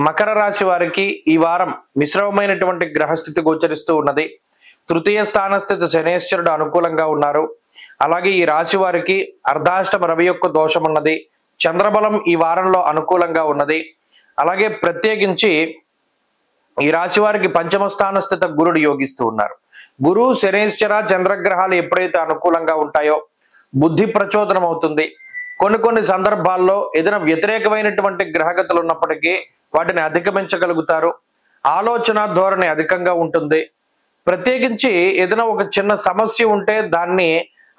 మకర రాశి వారికి ఈ వారం మిశ్రమమైనటువంటి గ్రహస్థితి గోచరిస్తూ ఉన్నది. తృతీయ స్థానస్థితి శనేశ్వరుడు అనుకూలంగా ఉన్నారు. అలాగే ఈ రాశి వారికి అర్ధాష్టమ రవి యొక్క దోషం ఉన్నది. చంద్రబలం ఈ వారంలో అనుకూలంగా ఉన్నది. అలాగే ప్రత్యేకించి ఈ రాశి వారికి పంచమ స్థానస్థిత గురుడు యోగిస్తూ ఉన్నారు. గురు శనేశ్వర చంద్రగ్రహాలు ఎప్పుడైతే అనుకూలంగా ఉంటాయో బుద్ధి ప్రచోదనం అవుతుంది. కొన్ని సందర్భాల్లో ఏదైనా వ్యతిరేకమైనటువంటి గ్రహగతులు ఉన్నప్పటికీ వాటిని అధిగమించగలుగుతారు. ఆలోచన ధోరణి అధికంగా ఉంటుంది. ప్రత్యేకించి ఏదైనా ఒక చిన్న సమస్య ఉంటే దాన్ని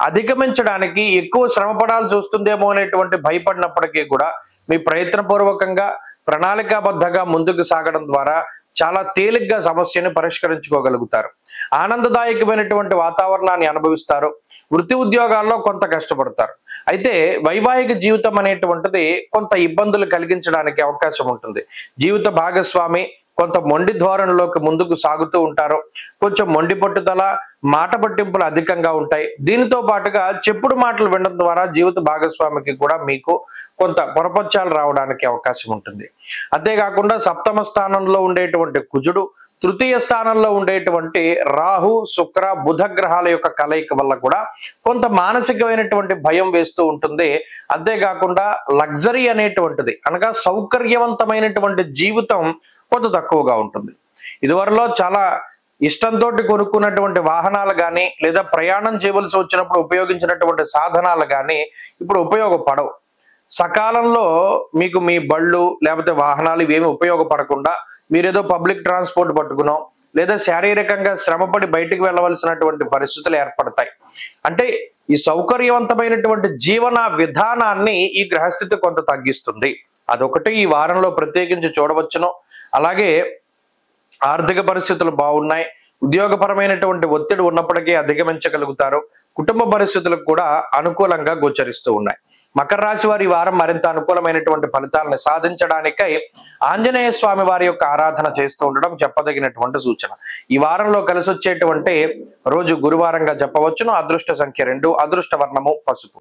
అధిగమించడానికి ఎక్కువ శ్రమ పడాల్సి వస్తుందేమో అనేటువంటి భయపడినప్పటికీ కూడా మీ ప్రయత్నపూర్వకంగా ప్రణాళికాబద్ధంగా ముందుకు సాగడం ద్వారా చాలా తేలిగ్గా సమస్యను పరిష్కరించుకోగలుగుతారు. ఆనందదాయకమైనటువంటి వాతావరణాన్ని అనుభవిస్తారు. వృత్తి ఉద్యోగాల్లో కొంత కష్టపడతారు. అయితే వైవాహిక జీవితం అనేటువంటిది కొంత ఇబ్బందులు కలిగించడానికి అవకాశం ఉంటుంది. జీవిత భాగస్వామి కొంత మొండి ధోరణిలోకి ముందుకు సాగుతూ ఉంటారు. కొంచెం మొండి పట్టుదల, మాట పట్టింపులు అధికంగా ఉంటాయి. దీనితో పాటుగా చెప్పుడు మాటలు వినడం ద్వారా జీవిత భాగస్వామికి కూడా మీకు కొంత పొరపచ్చాలు రావడానికి అవకాశం ఉంటుంది. అంతేకాకుండా సప్తమ స్థానంలో ఉండేటువంటి కుజుడు, తృతీయ స్థానంలో ఉండేటువంటి రాహు, శుక్ర, బుధ గ్రహాల యొక్క కలయిక వల్ల కూడా కొంత మానసికమైనటువంటి భయం వేస్తూ ఉంటుంది. అంతేకాకుండా లగ్జరీ అనేటువంటిది అనగా సౌకర్యవంతమైనటువంటి జీవితం కొంత తక్కువగా ఉంటుంది. ఇదివరలో చాలా ఇష్టంతో కొనుక్కున్నటువంటి వాహనాలు కానీ లేదా ప్రయాణం చేయవలసి వచ్చినప్పుడు ఉపయోగించినటువంటి సాధనాలు కానీ ఇప్పుడు ఉపయోగపడవు. సకాలంలో మీకు మీ బళ్ళు లేకపోతే వాహనాలు ఇవేమి ఉపయోగపడకుండా మీరేదో పబ్లిక్ ట్రాన్స్పోర్ట్ పట్టుకునో లేదా శారీరకంగా శ్రమపడి బయటికి వెళ్ళవలసినటువంటి పరిస్థితులు ఏర్పడతాయి. అంటే ఈ సౌకర్యవంతమైనటువంటి జీవన విధానాన్ని ఈ గ్రహస్థితి కొంత తగ్గిస్తుంది. అదొకటి ఈ వారంలో ప్రత్యేకించి చూడవచ్చును. అలాగే ఆర్థిక పరిస్థితులు బాగున్నాయి. ఉద్యోగపరమైనటువంటి ఒత్తిడి ఉన్నప్పటికీ అధిగమించగలుగుతారు. కుటుంబ పరిస్థితులకు కూడా అనుకూలంగా గోచరిస్తూ ఉన్నాయి. మకర రాశి వారి వారం మరింత అనుకూలమైనటువంటి ఫలితాలను సాధించడానికై ఆంజనేయ స్వామి వారి యొక్క ఆరాధన చేస్తూ ఉండడం చెప్పదగినటువంటి సూచన. ఈ వారంలో కలిసి వచ్చేటువంటి రోజు గురువారంగా చెప్పవచ్చును. అదృష్ట సంఖ్య 2, అదృష్ట వర్ణము పసుపు.